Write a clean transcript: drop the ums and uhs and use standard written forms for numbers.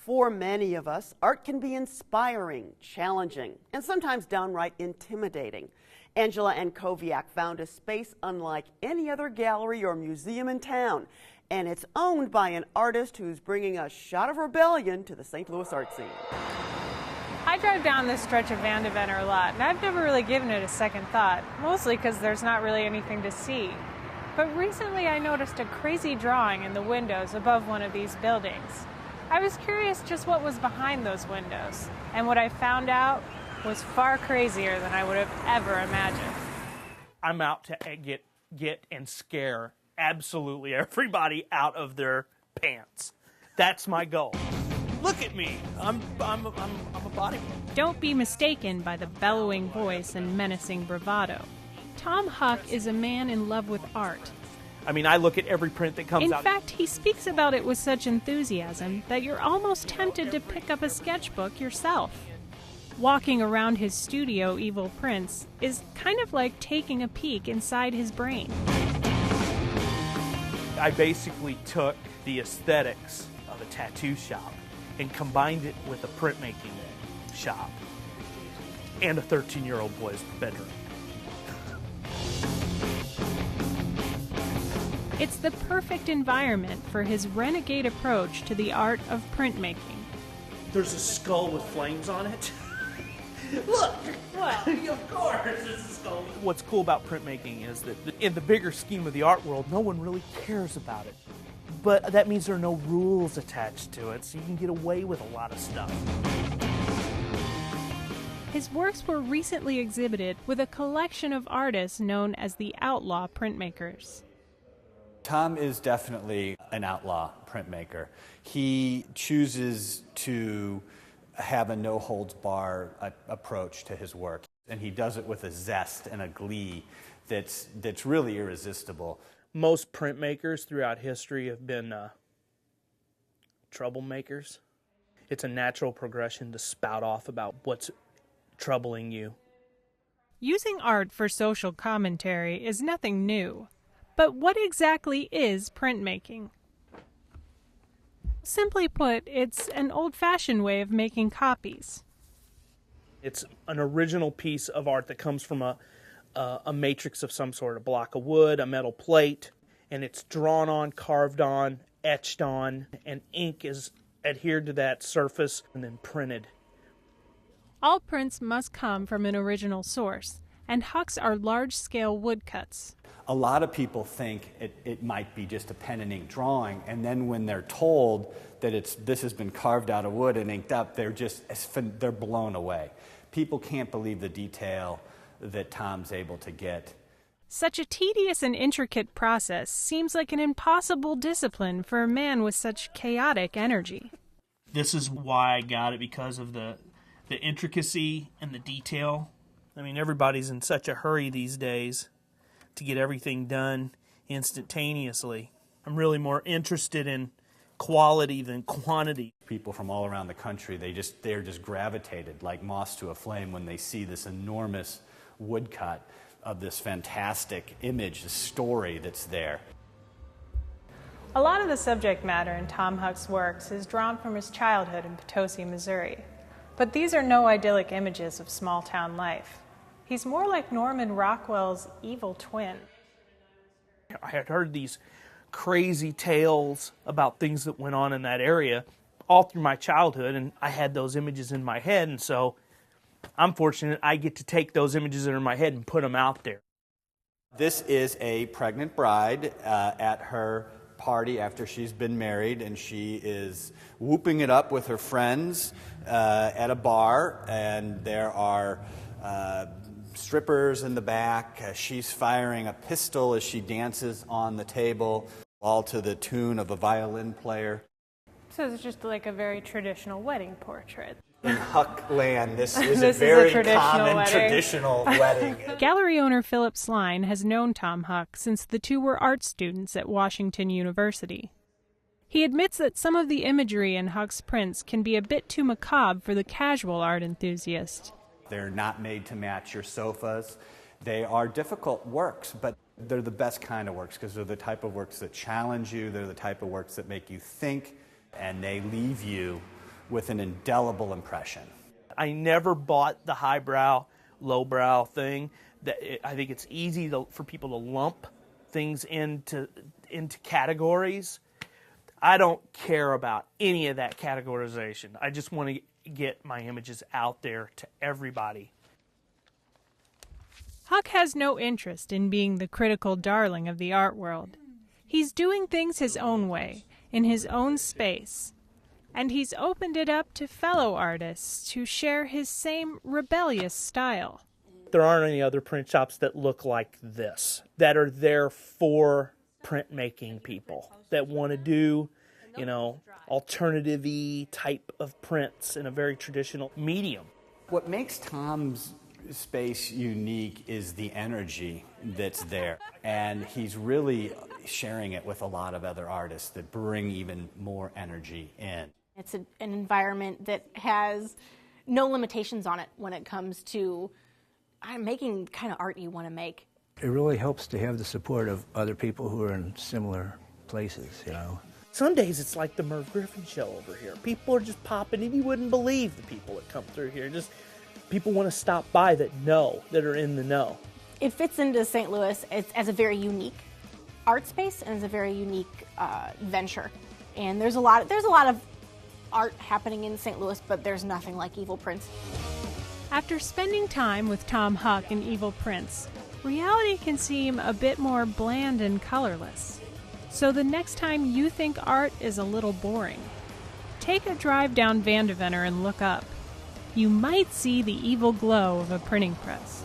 For many of us, art can be inspiring, challenging, and sometimes downright intimidating. Angela Antkowiak found a space unlike any other gallery or museum in town, and it's owned by an artist who's bringing a shot of rebellion to the St. Louis art scene. I drive down this stretch of Van de Venner a lot, and I've never really given it a second thought, mostly because there's not really anything to see. But recently I noticed a crazy drawing in the windows above one of these buildings. I was curious just what was behind those windows, and what I found out was far crazier than I would have ever imagined. I'm out to get and scare absolutely everybody out of their pants. That's my goal. Look at me. I'm a body. Don't be mistaken by the bellowing voice and menacing bravado. Tom Huck is a man in love with art. I mean, I look at every print that comes out. In fact, he speaks about it with such enthusiasm that you're almost tempted to pick up a sketchbook yourself. Walking around his studio, Evil Prints, is kind of like taking a peek inside his brain. I basically took the aesthetics of a tattoo shop and combined it with a printmaking shop and a 13-year-old boy's bedroom. It's the perfect environment for his renegade approach to the art of printmaking. There's a skull with flames on it. Look! Well, of course, it's a skull. What's cool about printmaking is that in the bigger scheme of the art world, no one really cares about it. But that means there are no rules attached to it, so you can get away with a lot of stuff. His works were recently exhibited with a collection of artists known as the Outlaw Printmakers. Tom is definitely an outlaw printmaker. He chooses to have a no-holds-bar approach to his work, and he does it with a zest and a glee that's really irresistible. Most printmakers throughout history have been troublemakers. It's a natural progression to spout off about what's troubling you. Using art for social commentary is nothing new. But what exactly is printmaking? Simply put, it's an old-fashioned way of making copies. It's an original piece of art that comes from a matrix of some sort, a block of wood, a metal plate, and it's drawn on, carved on, etched on, and ink is adhered to that surface and then printed. All prints must come from an original source, and Huck's are large-scale woodcuts. A lot of people think it might be just a pen and ink drawing, and then when they're told that this has been carved out of wood and inked up, they're blown away. People can't believe the detail that Tom's able to get. Such a tedious and intricate process seems like an impossible discipline for a man with such chaotic energy. This is why I got it, because of the intricacy and the detail. I mean, everybody's in such a hurry these days to get everything done instantaneously. I'm really more interested in quality than quantity. People from all around the country, they're just gravitated like moths to a flame when they see this enormous woodcut of this fantastic image, the story that's there. A lot of the subject matter in Tom Huck's works is drawn from his childhood in Potosi, Missouri. But these are no idyllic images of small-town life. He's more like Norman Rockwell's evil twin. I had heard these crazy tales about things that went on in that area all through my childhood, and I had those images in my head, and so I'm fortunate I get to take those images that are in my head and put them out there. This is a pregnant bride at her party after she's been married, and she is whooping it up with her friends at a bar, and there are strippers in the back. She's firing a pistol as she dances on the table, all to the tune of a violin player. So it's just like a very traditional wedding portrait. In Huck land, this is This a very is a traditional common wedding. traditional wedding. Gallery owner Philip Sline has known Tom Huck since the two were art students at Washington University. He admits that some of the imagery in Huck's prints can be a bit too macabre for the casual art enthusiast. They're not made to match your sofas. They are difficult works, but they're the best kind of works because they're the type of works that challenge you. They're the type of works that make you think, and they leave you with an indelible impression. I never bought the highbrow, lowbrow thing. I think it's easy for people to lump things into categories. I don't care about any of that categorization. I just want to get my images out there to everybody. Huck has no interest in being the critical darling of the art world. He's doing things his own way, in his own space. And he's opened it up to fellow artists to share his same rebellious style. There aren't any other print shops that look like this, that are there for printmaking people, that want to do, alternative-y type of prints in a very traditional medium. What makes Tom's space unique is the energy that's there, and he's really sharing it with a lot of other artists that bring even more energy in. It's an environment that has no limitations on it when it comes to making kind of art you want to make. It really helps to have the support of other people who are in similar places, Some days it's like the Merv Griffin show over here. People are just popping in. You wouldn't believe the people that come through here. Just people want to stop by that are in the know. It fits into St. Louis as a very unique art space and as a very unique venture. And there's a lot of art happening in St. Louis, but there's nothing like Evil Prints. After spending time with Tom Huck and Evil Prints, reality can seem a bit more bland and colorless. So the next time you think art is a little boring, take a drive down Vandeventer and look up. You might see the evil glow of a printing press.